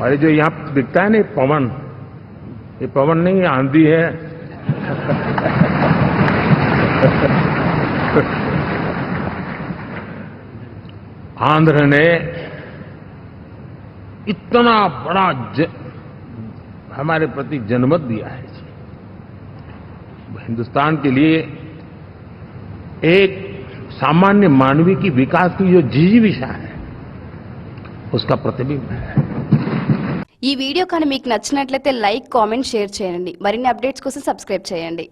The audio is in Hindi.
और ये जो यहाँ दिखता है ना पवन, ये पवन नहीं आंधी है। आंध्र ने इतना बड़ा हमारे प्रति जनमत दिया है। हिंदुस्तान के लिए एक सामान्य मानवीय की विकास की जो जिजीविषा है उसका प्रतिबिंब है। ఈ వీడియో కానీ మీకు నచ్చినట్లయితే లైక్, కామెంట్, షేర్ చేయండి. మరిన్ని అప్డేట్స్ కోసం సబ్స్క్రైబ్ చేయండి.